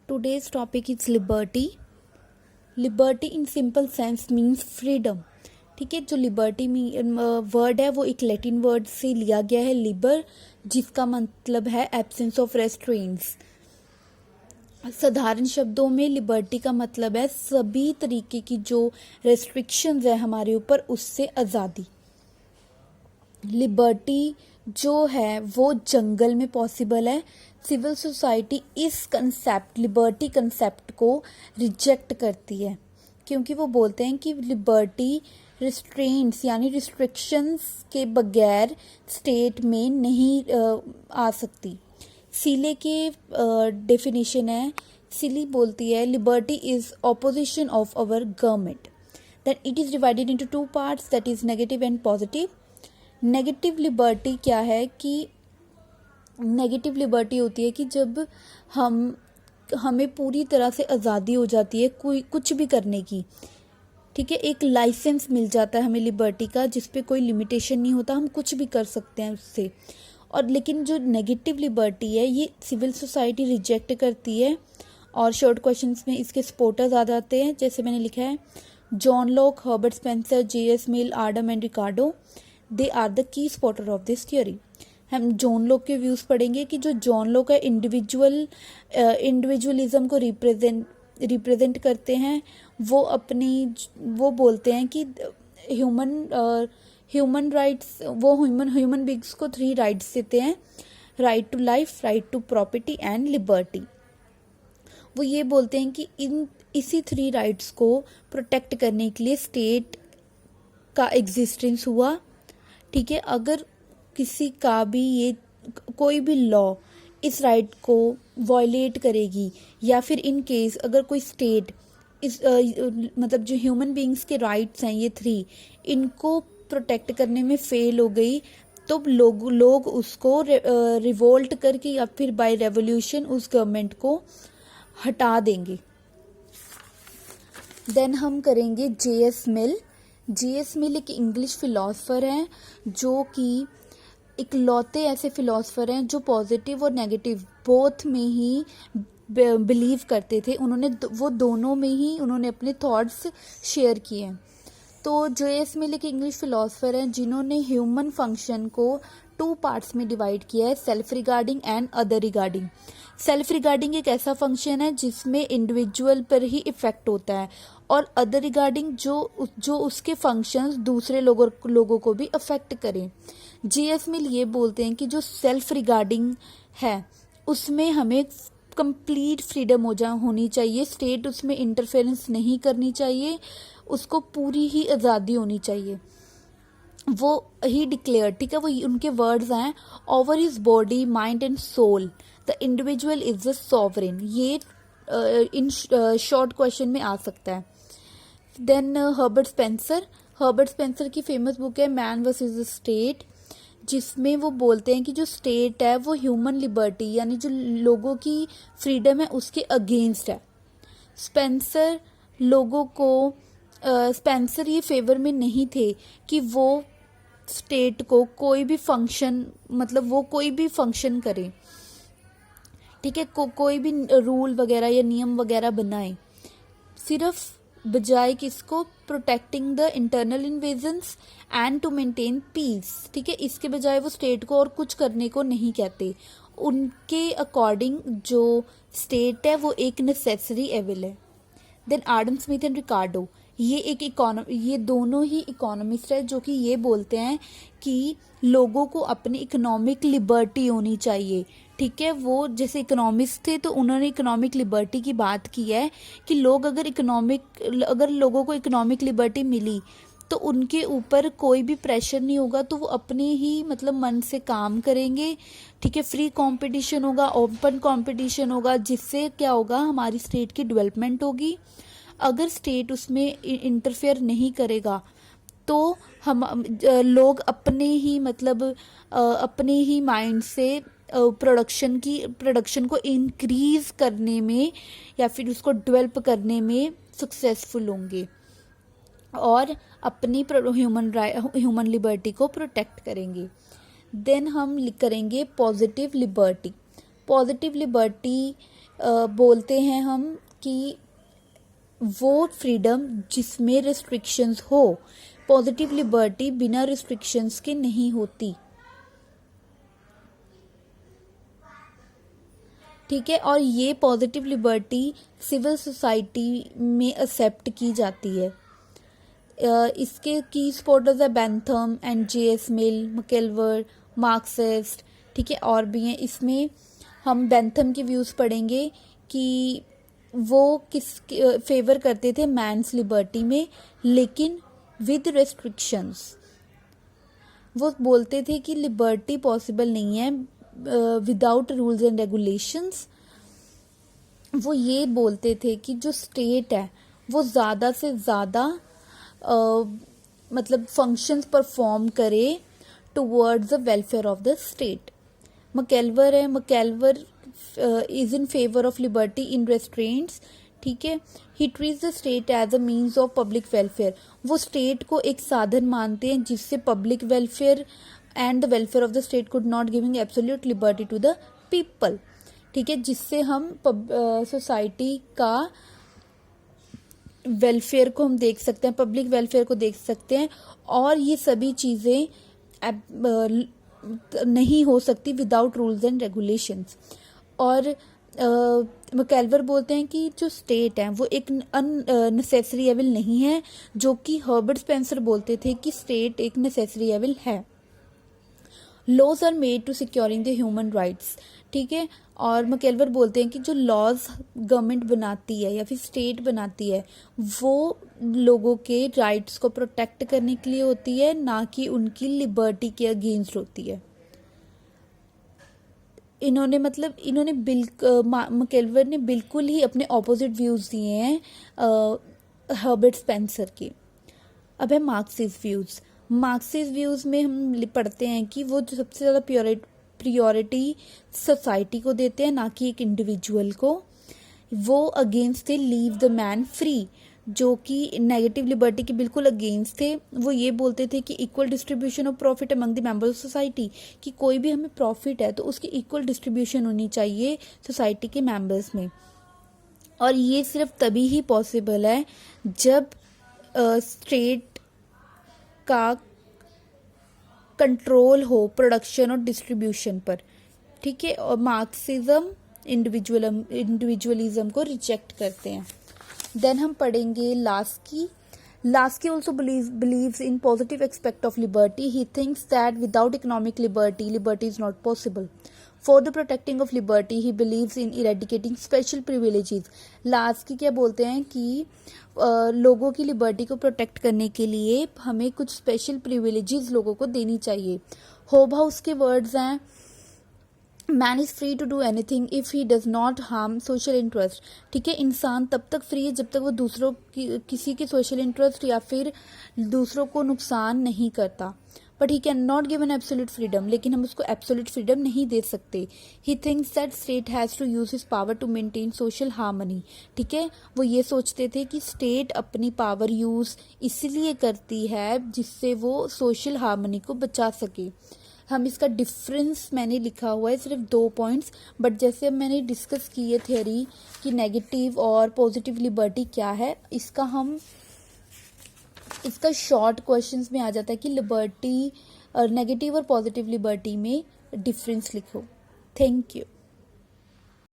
Today's topic is liberty. Liberty in simple sense means freedom. ठीक है, जो liberty word है वो एक लैटिन वर्ड से लिया गया है, लिबर, जिसका मतलब है एब्सेंस ऑफ रेस्ट्रेंट्स। साधारण शब्दों में लिबर्टी का मतलब है सभी तरीके की जो रेस्ट्रिक्शंस है हमारे ऊपर, उससे आज़ादी। लिबर्टी जो है वो जंगल में पॉसिबल है। सिविल सोसाइटी इस कंसेप्ट, लिबर्टी कंसेप्ट को रिजेक्ट करती है, क्योंकि वो बोलते हैं कि लिबर्टी रिस्ट्रेंट्स यानी रिस्ट्रिक्शंस के बगैर स्टेट में नहीं आ सकती। सीले के डेफिनेशन है, सिली बोलती है liberty is opposition of our government, that it is divided into two parts, that is negative and positive. Negative liberty क्या है कि नेगेटिव लिबर्टी होती है कि जब हमें पूरी तरह से आज़ादी हो जाती है कोई कुछ भी करने की। ठीक है, एक लाइसेंस मिल जाता है हमें लिबर्टी का, जिस पे कोई लिमिटेशन नहीं होता, हम कुछ भी कर सकते हैं उससे। और लेकिन जो नेगेटिव लिबर्टी है ये सिविल सोसाइटी रिजेक्ट करती है। और शॉर्ट क्वेश्चंस में इसके सपोर्टर्स आ जाते हैं, जैसे मैंने लिखा है John Locke, Herbert Spencer, J S. Mill, Adam and Ricardo, they are the key supporter of this theory. हम जॉन लॉक के व्यूज़ पढ़ेंगे कि जो जॉन लॉक है इंडिविजुअलिज्म को रिप्रेजेंट करते हैं। वो बोलते हैं कि ह्यूमन राइट्स, वो ह्यूमन बींग्स को 3 राइट्स देते हैं, right to life, right to property and liberty. वो ये बोलते हैं कि इसी 3 राइट्स को प्रोटेक्ट करने के लिए स्टेट का एग्जिस्टेंस हुआ। ठीक है, अगर किसी का भी ये कोई भी लॉ इस राइट को वायलेट करेगी, या फिर इन केस अगर कोई स्टेट इस मतलब जो ह्यूमन बींग्स के राइट्स हैं ये 3, इनको प्रोटेक्ट करने में फेल हो गई, तो लोग उसको रिवोल्ट करके या फिर बाय रेवोल्यूशन उस गवर्नमेंट को हटा देंगे। देन हम करेंगे जे.एस. मिल। जे.एस. मिल एक इंग्लिश फिलोसफर हैं, जो कि इकलौते ऐसे फिलोसफर हैं जो पॉजिटिव और नेगेटिव बोथ में ही बिलीव करते थे। वो दोनों में ही उन्होंने अपने थॉट्स शेयर किए हैं। तो जे.एस. मिल एक इंग्लिश फिलोसफर हैं जिन्होंने ह्यूमन फंक्शन को 2 पार्ट्स में डिवाइड किया है, self regarding and other regarding. Self regarding एक ऐसा फंक्शन है जिसमें इंडिविजुअल पर ही इफेक्ट होता है, और अदर रिगार्डिंग जो उसके फंक्शंस दूसरे लोगों को भी अफेक्ट करें। जे.एस. मिल ये बोलते हैं कि जो सेल्फ रिगार्डिंग है उसमें हमें कंप्लीट फ्रीडम होनी चाहिए, स्टेट उसमें इंटरफेरेंस नहीं करनी चाहिए, उसको पूरी ही आज़ादी होनी चाहिए। वो ही डिक्लेयर, ठीक है, वो उनके वर्ड्स हैं, over his body, mind and soul the individual is the sovereign. ये इन शॉर्ट क्वेश्चन में आ सकता है। देन हर्बर्ट स्पेंसर की फेमस बुक है मैन वर्सेस द स्टेट, जिसमें वो बोलते हैं कि जो स्टेट है वो ह्यूमन लिबर्टी यानी जो लोगों की फ्रीडम है उसके अगेंस्ट है। स्पेंसर ये फेवर में नहीं थे कि वो स्टेट को कोई भी फंक्शन, मतलब वो कोई भी फंक्शन करे, ठीक है, कोई भी रूल वगैरह या नियम वगैरह बनाए, सिर्फ बजाय किसको, protecting the internal invasions and to maintain peace. ठीक है, इसके बजाय वो स्टेट को और कुछ करने को नहीं कहते। उनके अकॉर्डिंग जो स्टेट है वो एक नेसेसरी एविल है। Then Adam Smith and Ricardo, ये दोनों ही इकोनॉमिस्ट है जो कि ये बोलते हैं कि लोगों को अपनी इकोनॉमिक लिबर्टी होनी चाहिए। ठीक है, वो जैसे इकोनॉमिस्ट थे तो उन्होंने इकोनॉमिक लिबर्टी की बात की है कि अगर लोगों को इकोनॉमिक लिबर्टी मिली तो उनके ऊपर कोई भी प्रेशर नहीं होगा, तो वो अपने ही मतलब मन से काम करेंगे। ठीक है, फ्री कंपटीशन होगा, ओपन कंपटीशन होगा, जिससे क्या होगा, हमारी स्टेट की डेवलपमेंट होगी। अगर स्टेट उसमें इंटरफेयर नहीं करेगा तो लोग अपने ही माइंड से प्रोडक्शन को इंक्रीज करने में या फिर उसको डेवलप करने में सक्सेसफुल होंगे और अपनी ह्यूमन लिबर्टी को प्रोटेक्ट करेंगे। देन हम करेंगे पॉजिटिव लिबर्टी। पॉजिटिव लिबर्टी बोलते हैं हम कि वो फ्रीडम जिसमें रिस्ट्रिक्शंस हो। पॉजिटिव लिबर्टी बिना रिस्ट्रिक्शंस के नहीं होती, ठीक है। और ये पॉजिटिव लिबर्टी सिविल सोसाइटी में एक्सेप्ट की जाती है। इसके की सपोर्टर्स है Bentham and J S Mill, MacIver, Marxist, ठीक है, और भी हैं। इसमें हम बेंथम के व्यूज़ पढ़ेंगे कि वो किस फेवर करते थे मैंस लिबर्टी में, लेकिन विद रेस्ट्रिक्शंस। वो बोलते थे कि लिबर्टी पॉसिबल नहीं है विदाउट रूल्स एंड रेगुलेशंस। वो ये बोलते थे कि जो स्टेट है वो ज़्यादा से ज़्यादा मतलब फंक्शंस परफॉर्म करे towards the welfare of the state. MacIver है, MacIver is in favour of liberty in restraints, ठीक है। He treats the state as a means of public welfare. वो स्टेट को एक साधन मानते हैं जिससे public welfare and the welfare of the state could not giving absolute liberty to the people, ठीक है, जिससे हम सोसाइटी का वेलफेयर को हम देख सकते हैं, पब्लिक वेलफेयर को देख सकते हैं। और ये सभी चीज़ें नहीं हो सकती विदाउट रूल्स एंड रेगुलेशंस। और मैकेलवर बोलते हैं कि जो स्टेट है वो एक अननेसेसरी एविल नहीं है, जो कि हर्बर्ट स्पेंसर बोलते थे कि स्टेट एक नेसेसरी एविल है। Laws are made to securing the human rights, ठीक है। और मैकेलवर बोलते हैं कि जो लॉज गवर्नमेंट बनाती है या फिर स्टेट बनाती है वो लोगों के राइट्स को प्रोटेक्ट करने के लिए होती है, ना कि उनकी लिबर्टी के अगेंस्ट होती है। इन्होंने मैकेलवर ने बिल्कुल ही अपने ऑपोजिट व्यूज़ दिए हैं हर्बर्ट स्पेंसर के। अब है मार्क्सिस्ट व्यूज़। मार्क्सिस्ट व्यूज़ में हम पढ़ते हैं कि वो जो सबसे ज़्यादा प्रियोरिटी सोसाइटी को देते हैं, ना कि एक इंडिविजुअल को। वो अगेंस्ट थे लीव द मैन फ्री, जो कि नेगेटिव लिबर्टी के बिल्कुल अगेंस्ट थे। वो ये बोलते थे कि equal distribution of profit among the members of society, कि कोई भी हमें प्रॉफिट है तो उसकी इक्वल डिस्ट्रीब्यूशन होनी चाहिए सोसाइटी के मेंबर्स में। और ये सिर्फ तभी ही पॉसिबल है जब स्टेट का कंट्रोल हो प्रोडक्शन और डिस्ट्रीब्यूशन पर, ठीक है। और मार्क्सिज्म इंडिविजुअलिज्म को रिजेक्ट करते हैं। देन हम पढ़ेंगे Laski. Lasky also believes in positive aspect of liberty. He thinks that without economic liberty, liberty is not possible. For the protecting of liberty, he believes in eradicating special privileges. Lasky क्या बोलते हैं कि लोगों की liberty को protect करने के लिए हमें कुछ स्पेशल प्रिविलेजेस लोगों को देनी चाहिए। होबहाउस के वर्ड्स हैं, man is free to do anything if he does not harm social interest, ठीक है। इंसान तब तक फ्री है जब तक वो दूसरों की किसी के सोशल इंटरेस्ट या फिर दूसरों को नुकसान नहीं करता। But he can not give an absolute freedom, लेकिन हम उसको एब्सोल्यूट फ्रीडम नहीं दे सकते। He thinks that state has to use his power to maintain social harmony, ठीक है। वो ये सोचते थे कि स्टेट अपनी पावर यूज़ इसलिए करती है जिससे वो सोशल हार्मनी को बचा सके। हम इसका डिफरेंस मैंने लिखा हुआ है सिर्फ 2 पॉइंट्स, बट जैसे अब मैंने डिस्कस की है थियोरी कि नेगेटिव और पॉजिटिव लिबर्टी क्या है, इसका शॉर्ट क्वेश्चंस में आ जाता है कि लिबर्टी और नेगेटिव और पॉजिटिव लिबर्टी में डिफरेंस लिखो। Thank you.